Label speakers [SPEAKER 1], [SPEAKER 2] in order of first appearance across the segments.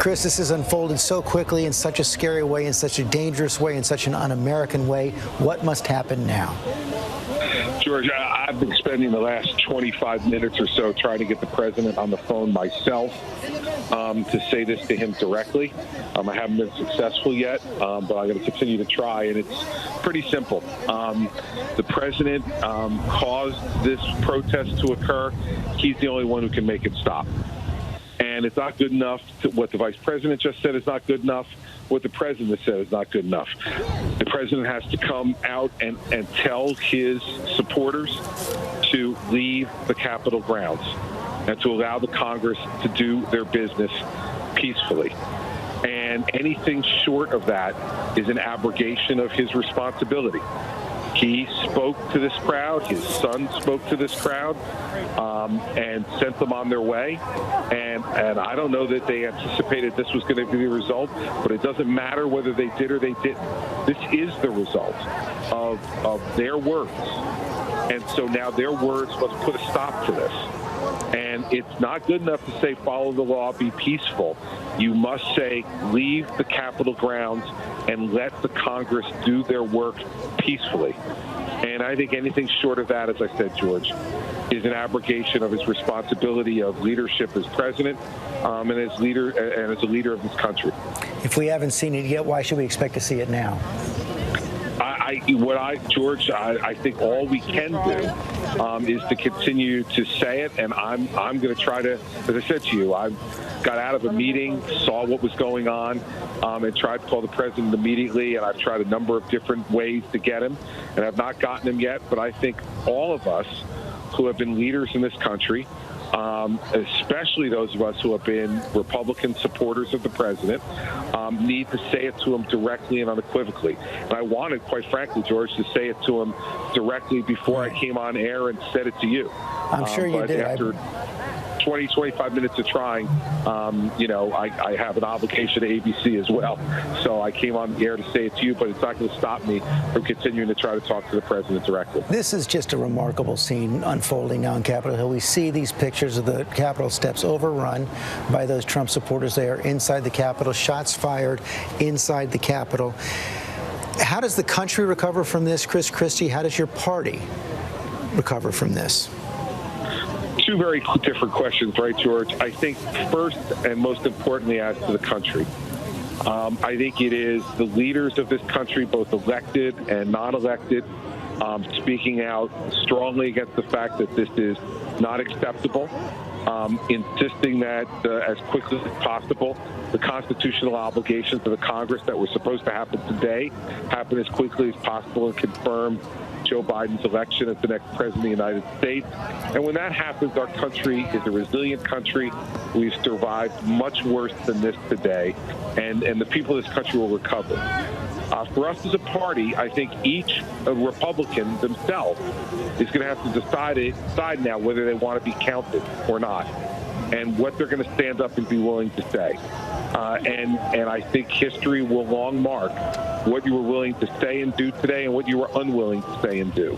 [SPEAKER 1] Chris, this has unfolded so quickly in such a scary way, in such a dangerous way, in such an un-American way. What must happen now?
[SPEAKER 2] George, I've been spending the last 25 minutes or so trying to get the president on the phone myself to say this to him directly. I haven't been successful yet, but I'm going to continue to try, and it's pretty simple. The president caused this protest to occur. He's the only one who can make it stop. And it's not good enough. What the vice president just said is not good enough. What the president said is not good enough. The president has to come out and tell his supporters to leave the Capitol grounds and to allow the Congress to do their business peacefully. And anything short of that is an abrogation of his responsibility. He spoke to this crowd. His son spoke to this crowd and sent them on their way. And I don't know that they anticipated this was going to be the result, but it doesn't matter whether they did or they didn't. This is the result of their words. And so now their words must put a stop to this. And it's not good enough to say follow the law, be peaceful. You must say leave the Capitol grounds and let the Congress do their work peacefully. And I think anything short of that, as I said, George, is an abrogation of his responsibility of leadership as president and as a leader of this country.
[SPEAKER 1] If we haven't seen it yet, why should we expect to see it now?
[SPEAKER 2] George, I think all we can do is to continue to say it, and I'm going to try to, as I said to you, I got out of a meeting, saw what was going on, and tried to call the president immediately, and I've tried a number of different ways to get him, and I've not gotten him yet, but I think all of us who have been leaders in this country, especially those of us who have been Republican supporters of the president, need to say it to him directly and unequivocally. And I wanted, quite frankly, George, to say it to him directly before I came on air and said it to you.
[SPEAKER 1] I'm sure you did.
[SPEAKER 2] After 20, 25 minutes of trying, I have an obligation to ABC as well. So I came on the air to say it to you, but it's not going to stop me from continuing to try to talk to the president directly.
[SPEAKER 1] This is just a remarkable scene unfolding now on Capitol Hill. We see these pictures of the Capitol steps overrun by those Trump supporters. They are inside the Capitol, shots fired inside the Capitol. How does the country recover from this, Chris Christie? How does your party recover from this?
[SPEAKER 2] Two very different questions, right, George? I think first and most importantly as to the country, I think it is the leaders of this country, both elected and non-elected, speaking out strongly against the fact that this is not acceptable, insisting that as quickly as possible, the constitutional obligations of the Congress that were supposed to happen today happen as quickly as possible and confirm Joe Biden's election as the next president of the United States. And when that happens, our country is a resilient country. We've survived much worse than this today, and the people of this country will recover. For us as a party, I think each Republican themselves is going to have to decide now whether they want to be counted or not, and what they're going to stand up and be willing to say. And I think history will long mark what you were willing to say and do today and what you were unwilling to say and do.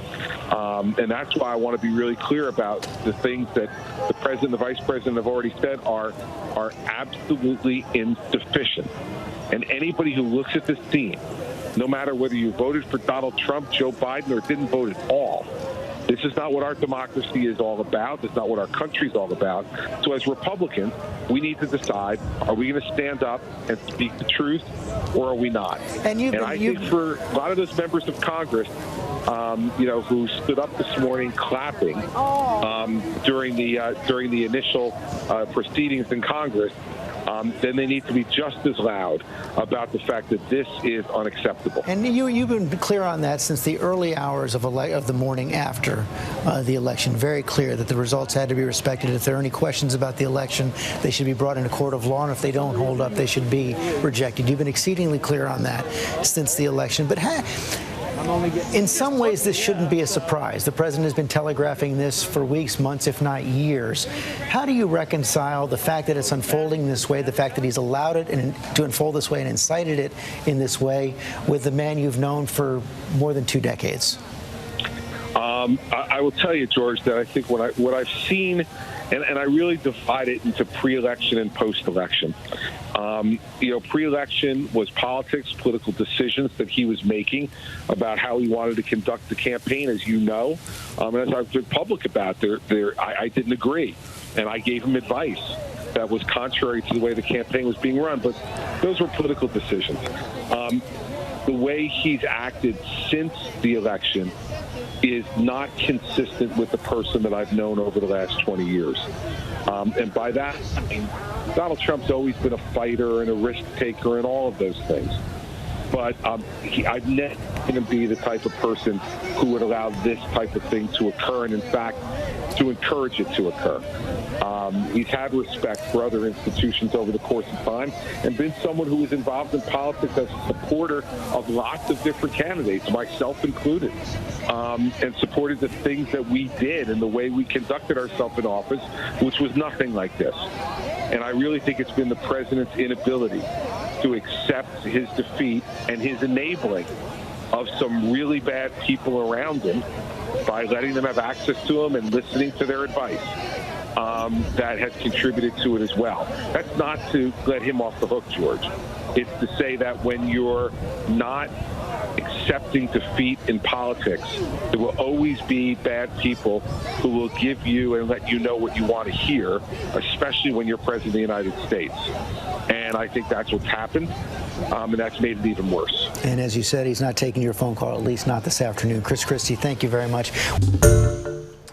[SPEAKER 2] And that's why I want to be really clear about the things that the president and the vice president have already said are absolutely insufficient. And anybody who looks at this scene, no matter whether you voted for Donald Trump, Joe Biden, or didn't vote at all, this is not what our democracy is all about. This is not what our country is all about. So as Republicans, we need to decide, are we going to stand up and speak the truth, or are we not? And I think for a lot of those members of Congress, who stood up this morning clapping during the initial proceedings in Congress, then they need to be just as loud about the fact that this is unacceptable. And
[SPEAKER 1] you've been clear on that since the early hours of the morning after the election. Very clear that the results had to be respected. If there are any questions about the election, they should be brought into court of law, and if they don't hold up, they should be rejected. You've been exceedingly clear on that since the election. But in some ways, this shouldn't be a surprise. The president has been telegraphing this for weeks, months, if not years. How do you reconcile the fact that it's unfolding this way, the fact that he's allowed it to unfold this way and incited it in this way, with the man you've known for more than 2 decades?
[SPEAKER 2] I will tell you, George, that I think what I've seen And I really divide it into pre-election and post-election. Pre-election was politics, political decisions that he was making about how he wanted to conduct the campaign, as you know. And as I've been public about, I didn't agree. And I gave him advice that was contrary to the way the campaign was being run. But those were political decisions. The way he's acted since the election is not consistent with the person that I've known over the last 20 years. And by that, I mean, Donald Trump's always been a fighter and a risk taker and all of those things. But I've never seen him be the type of person who would allow this type of thing to occur, and in fact, to encourage it to occur. He's had respect for other institutions over the course of time and been someone who was involved in politics as a supporter of lots of different candidates, myself included, and supported the things that we did and the way we conducted ourselves in office, which was nothing like this. And I really think it's been the president's inability to accept his defeat and his enabling of some really bad people around him by letting them have access to him and listening to their advice. That has contributed to it as well. That's not to let him off the hook, George. It's to say that when you're not accepting defeat in politics, there will always be bad people who will give you and let you know what you want to hear, especially when you're president of the United States. And I think that's what's happened, and that's made it even worse.
[SPEAKER 1] And as you said, he's not taking your phone call, at least not this afternoon. Christie, thank you very much.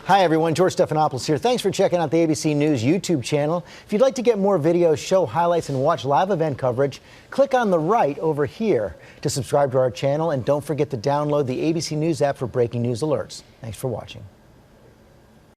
[SPEAKER 1] Hi, everyone. George Stephanopoulos here. Thanks for checking out the ABC News YouTube channel. If you'd like to get more videos, show highlights, and watch live event coverage, click on the right over here to subscribe to our channel. And don't forget to download the ABC News app for breaking news alerts. Thanks for watching.